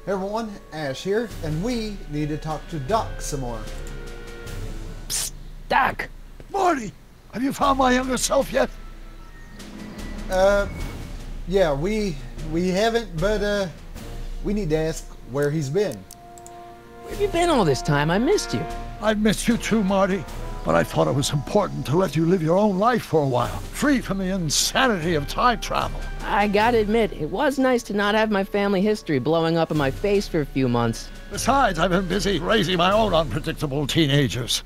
Hey everyone, Ash here, and we need to talk to Doc some more. Psst, Doc! Marty! Have you found my younger self yet? Yeah, we haven't, but we need to ask where he's been. Where have you been all this time? I missed you. I've missed you too, Marty. But I thought it was important to let you live your own life for a while, free from the insanity of time travel. I gotta admit, it was nice to not have my family history blowing up in my face for a few months. Besides, I've been busy raising my own unpredictable teenagers.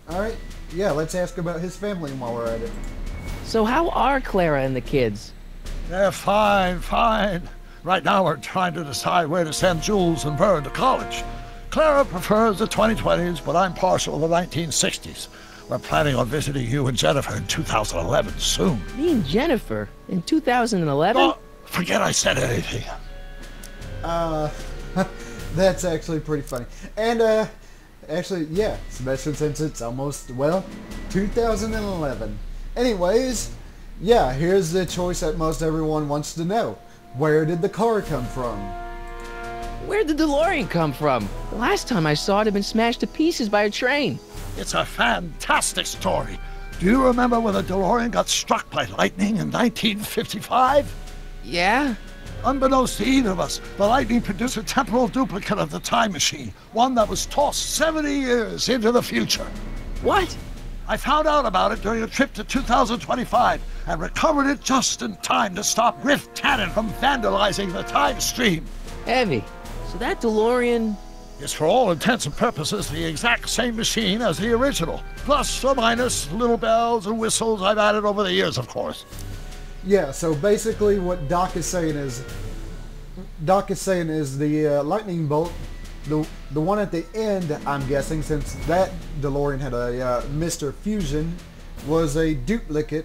Alright, yeah, let's ask about his family while we're at it. So how are Clara and the kids? They're fine. Right now we're trying to decide where to send Jules and Vern to college. Clara prefers the 2020s, but I'm partial to the 1960s. We're planning on visiting you and Jennifer in 2011 soon. Me and Jennifer? In 2011? Oh, forget I said anything. That's actually pretty funny. And, actually, yeah, especially since it's almost, well, 2011. Anyways, yeah, here's the choice that most everyone wants to know. Where did the car come from? Where'd the DeLorean come from? The last time I saw it had been smashed to pieces by a train. It's a fantastic story. Do you remember when the DeLorean got struck by lightning in 1955? Yeah? Unbeknownst to either of us, the lightning produced a temporal duplicate of the time machine, one that was tossed 70 years into the future. What? I found out about it during a trip to 2025 and recovered it just in time to stop Riff Tannen from vandalizing the time stream. Heavy. So that DeLorean... It's for all intents and purposes the exact same machine as the original. Plus or minus little bells and whistles I've added over the years, of course. Yeah, so basically what Doc is saying is the lightning bolt, the one at the end, I'm guessing, since that DeLorean had a Mr. Fusion, was a duplicate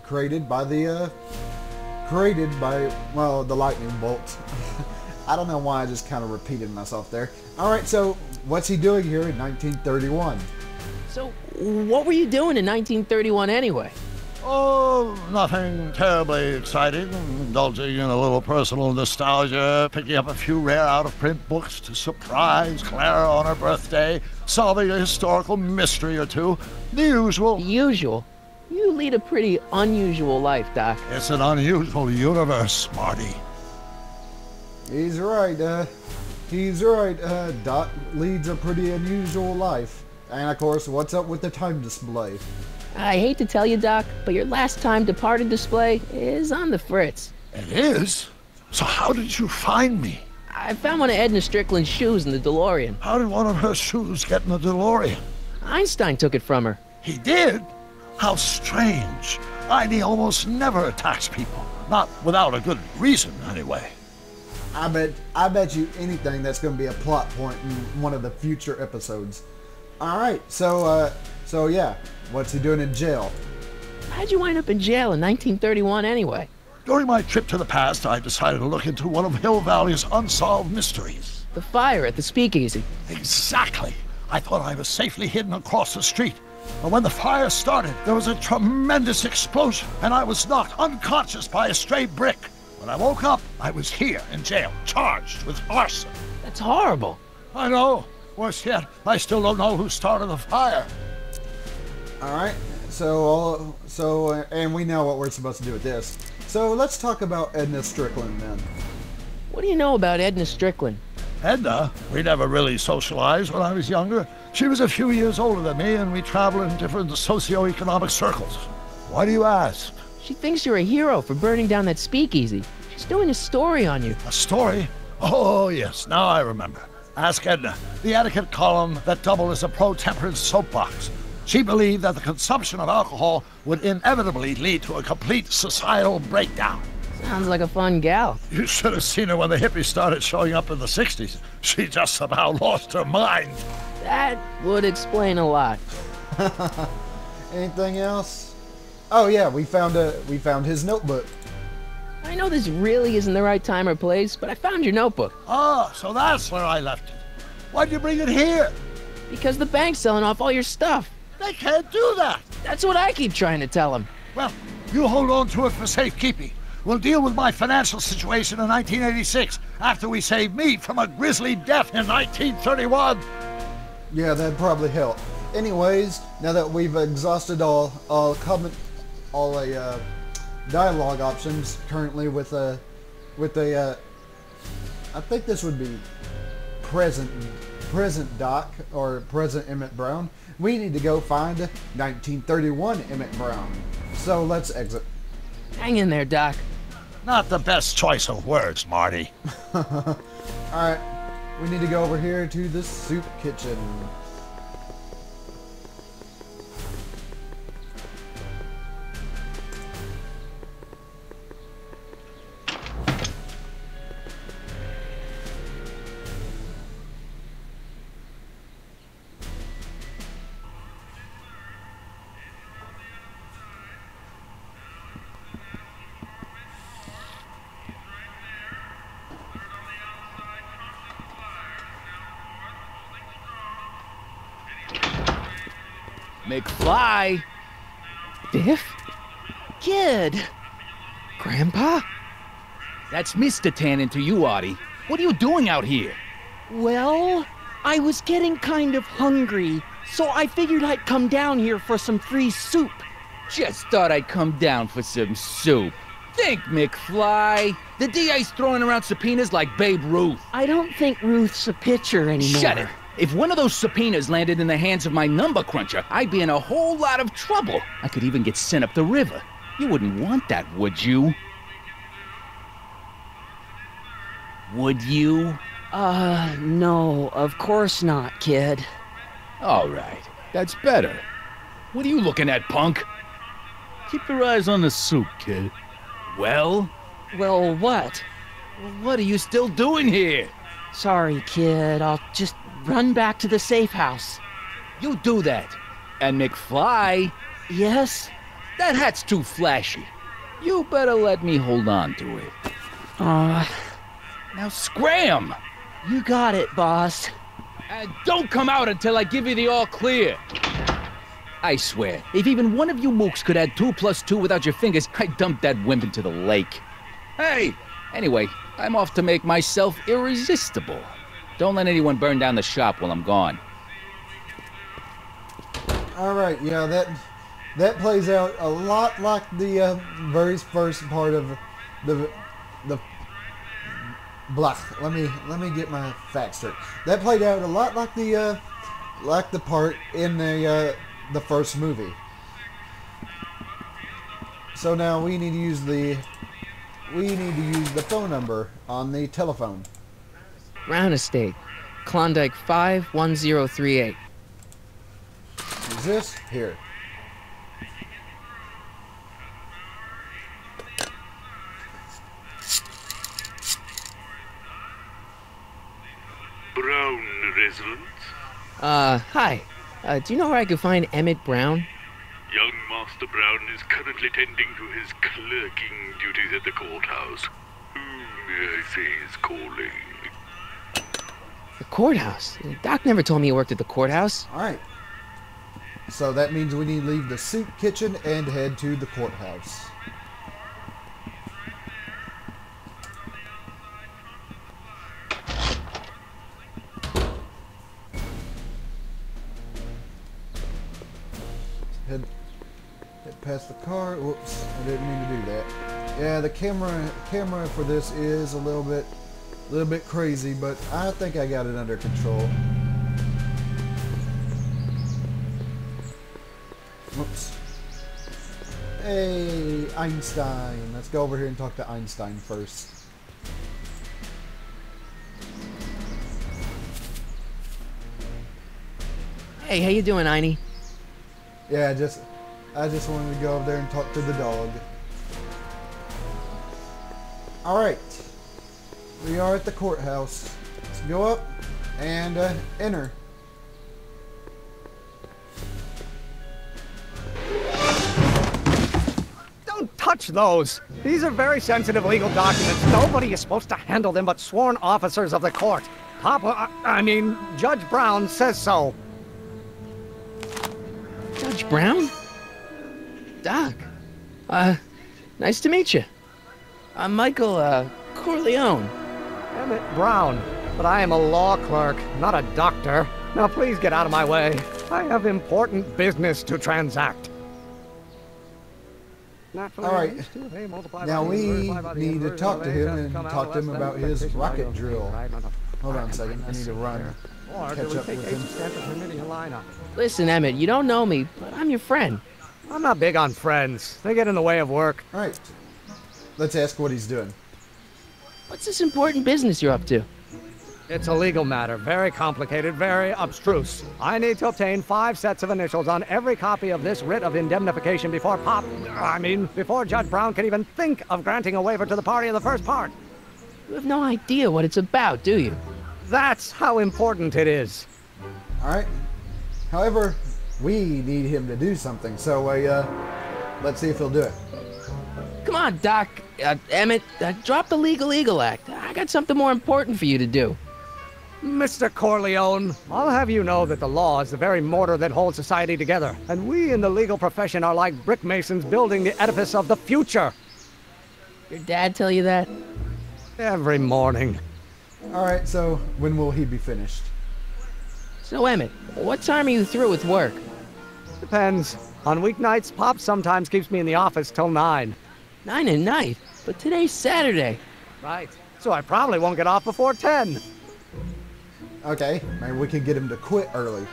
created by the lightning bolt. I don't know why I just kind of repeated myself there. Alright, so what's he doing here in 1931? So, what were you doing in 1931 anyway? Oh, nothing terribly exciting. Indulging in a little personal nostalgia, picking up a few rare out-of-print books to surprise Clara on her birthday, solving a historical mystery or two. The usual. The usual? You lead a pretty unusual life, Doc. It's an unusual universe, Marty. He's right, Doc leads a pretty unusual life. And of course, what's up with the time display? I hate to tell you, Doc, but your last time departed display is on the fritz. It is? So how did you find me? I found one of Edna Strickland's shoes in the DeLorean. How did one of her shoes get in the DeLorean? Einstein took it from her. He did? How strange. Heidi almost never attacks people. Not without a good reason, anyway. I bet you anything that's going to be a plot point in one of the future episodes. Alright, so yeah, what's he doing in jail? How'd you wind up in jail in 1931 anyway? During my trip to the past, I decided to look into one of Hill Valley's unsolved mysteries. The fire at the speakeasy. Exactly. I thought I was safely hidden across the street. But when the fire started, there was a tremendous explosion, and I was knocked unconscious by a stray brick. When I woke up, I was here in jail, charged with arson. That's horrible. I know. Worse yet, I still don't know who started the fire. Alright, and we know what we're supposed to do with this. So let's talk about Edna Strickland then. What do you know about Edna Strickland? Edna? We never really socialized when I was younger. She was a few years older than me, and we traveled in different socio-economic circles. Why do you ask? She thinks you're a hero for burning down that speakeasy. She's doing a story on you. A story? Oh, yes, now I remember. Ask Edna, the etiquette column that doubled as a pro-temperance soapbox. She believed that the consumption of alcohol would inevitably lead to a complete societal breakdown. Sounds like a fun gal. You should have seen her when the hippies started showing up in the 60s. She just about lost her mind. That would explain a lot. Anything else? Oh yeah, we found his notebook. I know this really isn't the right time or place, but I found your notebook. Ah, so that's where I left it. Why'd you bring it here? Because the bank's selling off all your stuff. They can't do that. That's what I keep trying to tell him. Well, you hold on to it for safekeeping. We'll deal with my financial situation in 1986 after we saved me from a grisly death in 1931. Yeah, that'd probably help. Anyways, now that we've exhausted all dialogue options currently with I think this would be present Doc or present Emmett Brown. We need to go find 1931 Emmett Brown. So let's exit. Hang in there, Doc. Not the best choice of words, Marty. Alright, we need to go over here to the soup kitchen. McFly? Biff? Kid? Grandpa? That's Mr. Tannin to you, Artie. What are you doing out here? Well, I was getting kind of hungry, so I figured I'd come down here for some free soup. Just thought I'd come down for some soup. Think, McFly. The DA's throwing around subpoenas like Babe Ruth. I don't think Ruth's a pitcher anymore. Shut it. If one of those subpoenas landed in the hands of my number cruncher, I'd be in a whole lot of trouble. I could even get sent up the river. You wouldn't want that, would you? Would you? No, of course not, kid. All right, that's better. What are you looking at, punk? Keep your eyes on the soup, kid. Well? Well, what? What are you still doing here? Sorry, kid. I'll just run back to the safe house. You do that. And McFly? Yes? That hat's too flashy. You better let me hold on to it. Now scram! You got it, boss. And don't come out until I give you the all clear. I swear, if even one of you mooks could add 2 + 2 without your fingers, I'd dump that wimp into the lake. Hey! Anyway, I'm off to make myself irresistible. Don't let anyone burn down the shop while I'm gone. Alright, yeah, that plays out a lot like the very first part of the blah. Let me get my facts straight. That played out a lot like the part in the first movie. So now we need to use the phone number on the telephone. Brown Estate, Klondike 51038. Is this? Here. Brown resident? Hi. Do you know where I could find Emmett Brown? Young Master Brown is currently tending to his clerking duties at the courthouse. Who may I say is calling? The courthouse? Doc never told me he worked at the courthouse. Alright. So that means we need to leave the soup kitchen and head to the courthouse. Head past the car. Whoops, I didn't mean to do that. Yeah, the camera for this is a little bit crazy, but I think I got it under control. Whoops. Hey, Einstein. Let's go over here and talk to Einstein first. Hey, how you doing, Einie? Yeah, I just wanted to go over there and talk to the dog. Alright. We are at the courthouse. Let's go up and enter. Don't touch those. These are very sensitive legal documents. Nobody is supposed to handle them but sworn officers of the court. Judge Brown says so. Judge Brown? Doc. Nice to meet you. I'm Michael, Corleone. Emmett Brown. But I am a law clerk, not a doctor. Now please get out of my way. I have important business to transact. All right. Now we need to talk to him and talk to him about his rocket drill. Hold on a second. I need to run. Catch up with him. Listen, Emmett, you don't know me, but I'm your friend. I'm not big on friends. They get in the way of work. All right. Let's ask what he's doing. What's this important business you're up to? It's a legal matter, very complicated, very abstruse. I need to obtain 5 sets of initials on every copy of this writ of indemnification before before Judge Brown can even think of granting a waiver to the party of the first part. You have no idea what it's about, do you? That's how important it is. All right. However, we need him to do something, so let's see if he'll do it. Come on, Doc. Emmett, drop the Legal Eagle Act. I got something more important for you to do. Mr. Corleone, I'll have you know that the law is the very mortar that holds society together, and we in the legal profession are like brick masons building the edifice of the future. Your dad tell you that? Every morning. All right, so when will he be finished? So, Emmett, what time are you through with work? Depends. On weeknights, Pop sometimes keeps me in the office till 9. 9 at night? But today's Saturday. Right. So I probably won't get off before 10. Okay, maybe we can get him to quit early.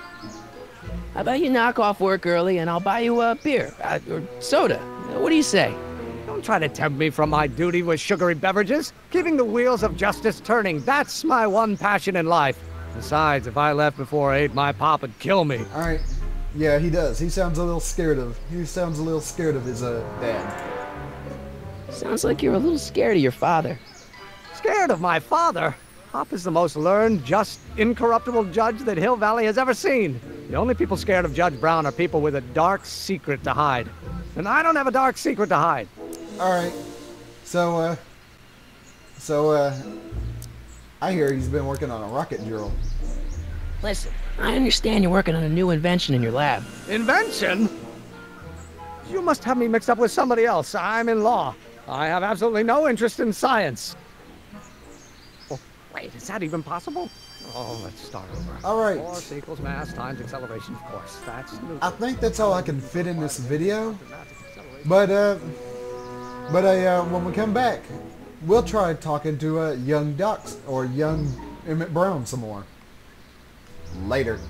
How about you knock off work early and I'll buy you a beer, or soda. What do you say? Don't try to tempt me from my duty with sugary beverages. Keeping the wheels of justice turning, that's my one passion in life. Besides, if I left before 8, my pop would kill me. All right. Yeah, he does. He sounds a little scared of his dad. Sounds like you're a little scared of your father. Scared of my father? Pop is the most learned, just, incorruptible judge that Hill Valley has ever seen. The only people scared of Judge Brown are people with a dark secret to hide. And I don't have a dark secret to hide. All right. So, I hear he's been working on a rocket drill. Listen, I understand you're working on a new invention in your lab. Invention? You must have me mixed up with somebody else. I'm in law. I have absolutely no interest in science. Oh, wait, is that even possible? Oh, let's start over. All right. Force equals mass times acceleration, of course. That's Newton. I think that's all I can fit in this video. But when we come back, we'll try talking to young Doc or young Emmett Brown some more. Later.